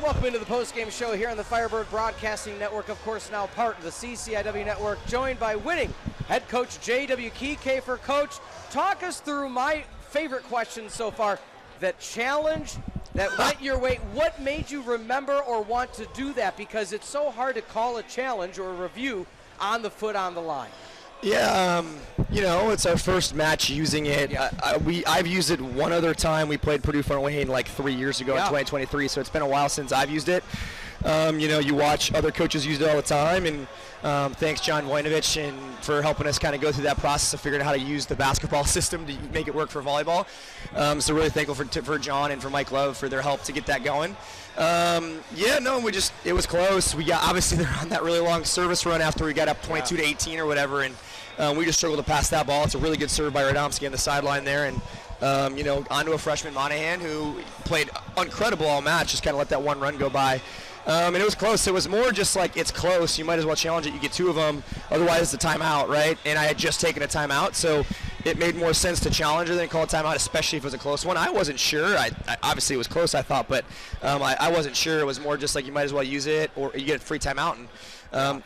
Welcome into the post-game show here on the Firebird Broadcasting Network, of course now part of the CCIW Network, joined by winning head coach J.W. Kieckhefer. Coach, talk us through my favorite question so far, that challenge that went your way. What made you remember or want to do that? Because it's so hard to call a challenge or a review on the foot on the line. Yeah, it's our first match using it. Yeah. I've used it one other time. We played Purdue Fort Wayne like 3 years ago in 2023, so it's been a while since I've used it. You watch other coaches use it all the time, and thanks John Voinovich and for helping us kind of go through that process of figuring out how to use the basketball system to make it work for volleyball. So really thankful for John and for Mike Love for their help to get that going. It was close. We got, obviously they're on that really long service run after we got up 22 to 18 or whatever, and we just struggled to pass that ball. It's a really good serve by Radomski on the sideline there, and onto a freshman Monahan who played incredible all match, just kind of let that one run go by. And it was close. It was more just like, it's close, you might as well challenge it. You get two of them, otherwise it's a timeout, right? And I had just taken a timeout, so it made more sense to challenge it than call a timeout, especially if it was a close one. I wasn't sure. I obviously it was close, I thought, but I wasn't sure. It was more just like you might as well use it, or you get a free timeout. And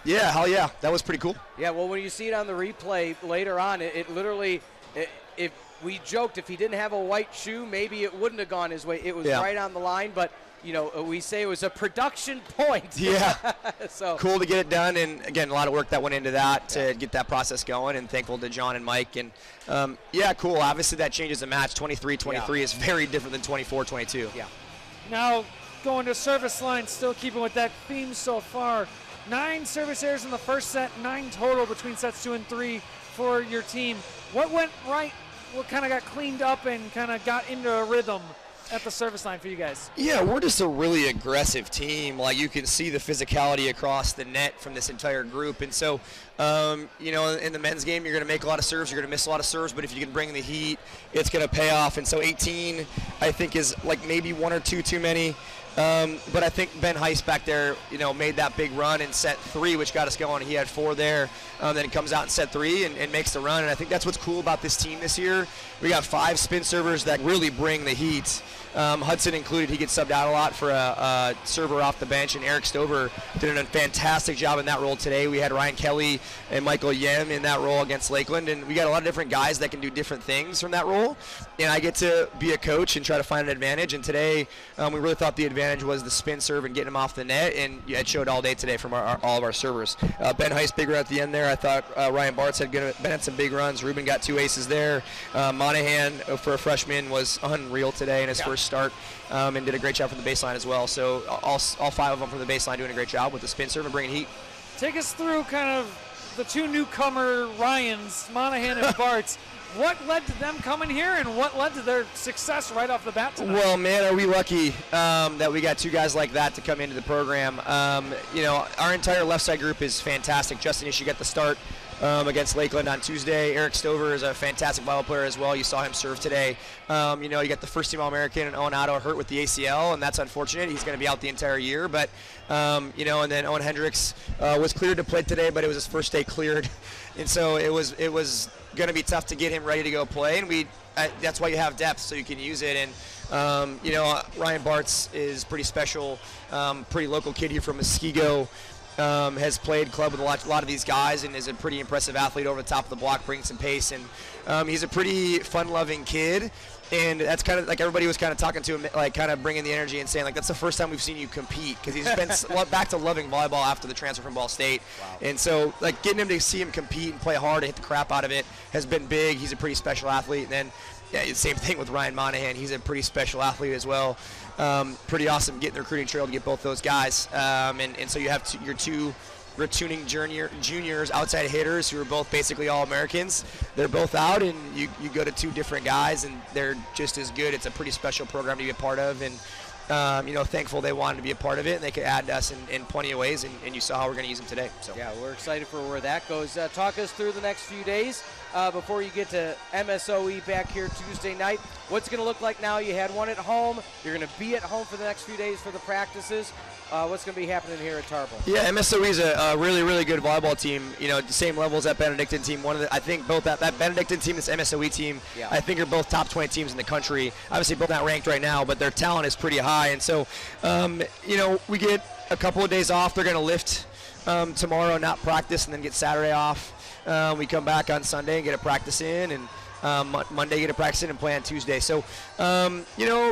hell yeah, that was pretty cool. Yeah, well, when you see it on the replay later on, it literally, if we joked if he didn't have a white shoe, maybe it wouldn't have gone his way. It was right on the line, but we say it was a production point. Yeah. So cool to get it done, and again, a lot of work that went into that to get that process going, and thankful to John and Mike. And cool. Obviously that changes the match. 23-23 is very different than 24-22. Yeah. Now going to service line, still keeping with that theme so far. 9 service errors in the first set, 9 total between sets 2 and 3 for your team. What went right? What kind of got cleaned up and kind of got into a rhythm at the service line for you guys? Yeah, we're just a really aggressive team. Like, you can see the physicality across the net from this entire group. And so, in the men's game, you're going to make a lot of serves, you're going to miss a lot of serves, but if you can bring the heat, it's going to pay off. And so 18, I think, is like maybe 1 or 2 too many. But I think Ben Heiss back there, made that big run in set 3, which got us going. He had 4 there. Then he comes out in set 3 and makes the run. And I think that's what's cool about this team this year. We got 5 spin servers that really bring the heat. Hudson included. He gets subbed out a lot for a server off the bench, and Eric Stover did a fantastic job in that role today. We had Ryan Kelly and Michael Yem in that role against Lakeland, and we got a lot of different guys that can do different things from that role. And I get to be a coach and try to find an advantage. And today, we really thought the advantage was the spin serve and getting him off the net, and it showed all day today from all of our servers. Ben Heiss, big run at the end there. I thought Ryan Bartz had some big runs. Ruben got 2 aces there. Monahan, for a freshman, was unreal today in his first start, and did a great job from the baseline as well. So all 5 of them from the baseline doing a great job with the spin serve and bringing heat. Take us through kind of the 2 newcomer Ryans, Monahan and Bartz. What led to them coming here, and what led to their success right off the bat tonight? Well, man, are we lucky that we got 2 guys like that to come into the program. Our entire left side group is fantastic. Justin Ishii got the start against Lakeland on Tuesday. Eric Stover is a fantastic volleyball player as well. You saw him serve today. You got the first team All-American, and Owen Otto hurt with the ACL, and that's unfortunate. He's going to be out the entire year. But, and then Owen Hendricks was cleared to play today, but it was his first day cleared. And so it was going to be tough to get him ready to go play. And that's why you have depth, so you can use it. And, Ryan Bartz is pretty special, pretty local kid here from Muskego. Has played club with a lot of these guys, and is a pretty impressive athlete over the top of the block, bringing some pace. And he's a pretty fun-loving kid. And that's kind of like everybody was kind of talking to him, like kind of bringing the energy and saying, like, that's the first time we've seen you compete, because he's been back to loving volleyball after the transfer from Ball State. Wow. And so, like, getting him to see him compete and play hard and hit the crap out of it has been big. He's a pretty special athlete. And then, same thing with Ryan Monahan. He's a pretty special athlete as well. Pretty awesome getting the recruiting trail to get both those guys. And so you have your 2 retuning juniors, outside hitters, who are both basically All-Americans. They're both out, and you go to 2 different guys, and they're just as good. It's a pretty special program to be a part of, and thankful they wanted to be a part of it, and they could add to us in plenty of ways, and you saw how we're going to use them today. So yeah, we're excited for where that goes. Talk us through the next few days before you get to MSOE back here Tuesday night. What's it going to look like now? You had one at home. You're going to be at home for the next few days for the practices. What's going to be happening here at Tarbell? Yeah, MSOE is a really, really good volleyball team. The same level as that Benedictine team. I think both that Benedictine team, this MSOE team, I think are both top 20 teams in the country. Obviously, both not ranked right now, but their talent is pretty high. high. And so, we get a couple of days off. They're going to lift tomorrow, not practice, and then get Saturday off. We come back on Sunday and get a practice in, and Monday get a practice in and play on Tuesday. So,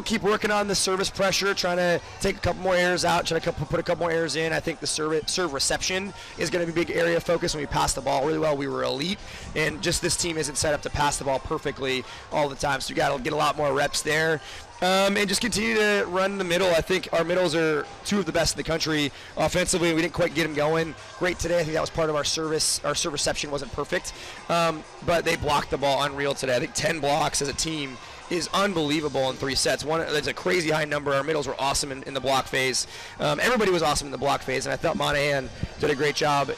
keep working on the service pressure, trying to take a couple more errors out, trying to put a couple more errors in. I think the serve reception is going to be a big area of focus. When we pass the ball really well, we were elite, and just this team isn't set up to pass the ball perfectly all the time. So we got to get a lot more reps there. And just continue to run the middle. I think our middles are two of the best in the country. Offensively, we didn't quite get them going great today. I think that was part of our service. Our serve reception wasn't perfect, but they blocked the ball unreal today. I think 10 blocks as a team is unbelievable in 3 sets. That's a crazy high number. Our middles were awesome in the block phase. Everybody was awesome in the block phase, and I thought Monahan did a great job,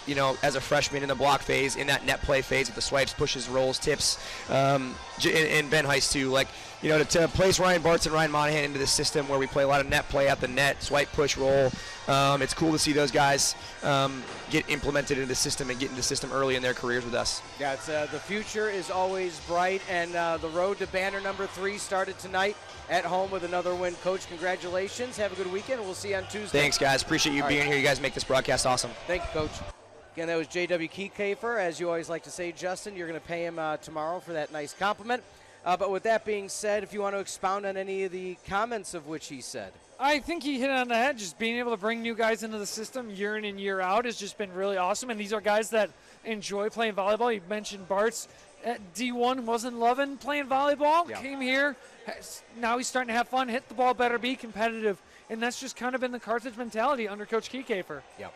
as a freshman in the block phase, in that net play phase with the swipes, pushes, rolls, tips, and Ben Heist too. To place Ryan Bartz and Ryan Monahan into this system where we play a lot of net play at the net, swipe, push, roll. It's cool to see those guys get implemented into the system and get into the system early in their careers with us. Yeah, the future is always bright, and the road to banner number 3 started tonight at home with another win. Coach, congratulations. Have a good weekend. We'll see you on Tuesday. Thanks, guys. Appreciate you being here. You guys make this broadcast awesome. Thank you, Coach. Again, that was J.W. Kieckhefer. As you always like to say, Justin, you're going to pay him tomorrow for that nice compliment. But with that being said, if you want to expound on any of the comments of which he said. I think he hit it on the head. Just being able to bring new guys into the system year in and year out has just been really awesome. And these are guys that enjoy playing volleyball. You mentioned Bartz at D1 wasn't loving playing volleyball. Yeah. Came here. Now he's starting to have fun, hit the ball better, be competitive. And that's just kind of been the Carthage mentality under Coach Kieckhefer. Yeah.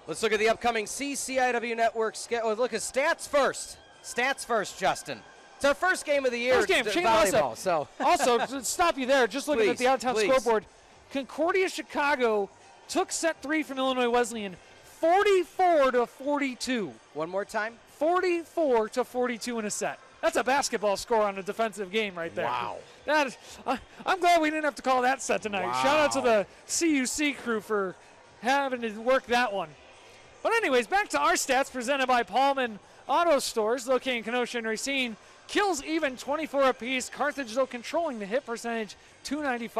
Let's look at the upcoming CCIW Network schedule. Look at stats first. Stats first, Justin. It's our first game of the year. First game, volleyball. So. Also, to stop you there, just looking at the out-of-town scoreboard, Concordia Chicago took set 3 from Illinois Wesleyan, 44-42. One more time. 44-42 in a set. That's a basketball score on a defensive game right there. Wow. I'm glad we didn't have to call that set tonight. Wow. Shout out to the CUC crew for having to work that one. But anyways, back to our stats presented by Paulman Auto Stores, located in Kenosha and Racine. Kills even 24 apiece. Carthage, though, controlling the hit percentage, 295.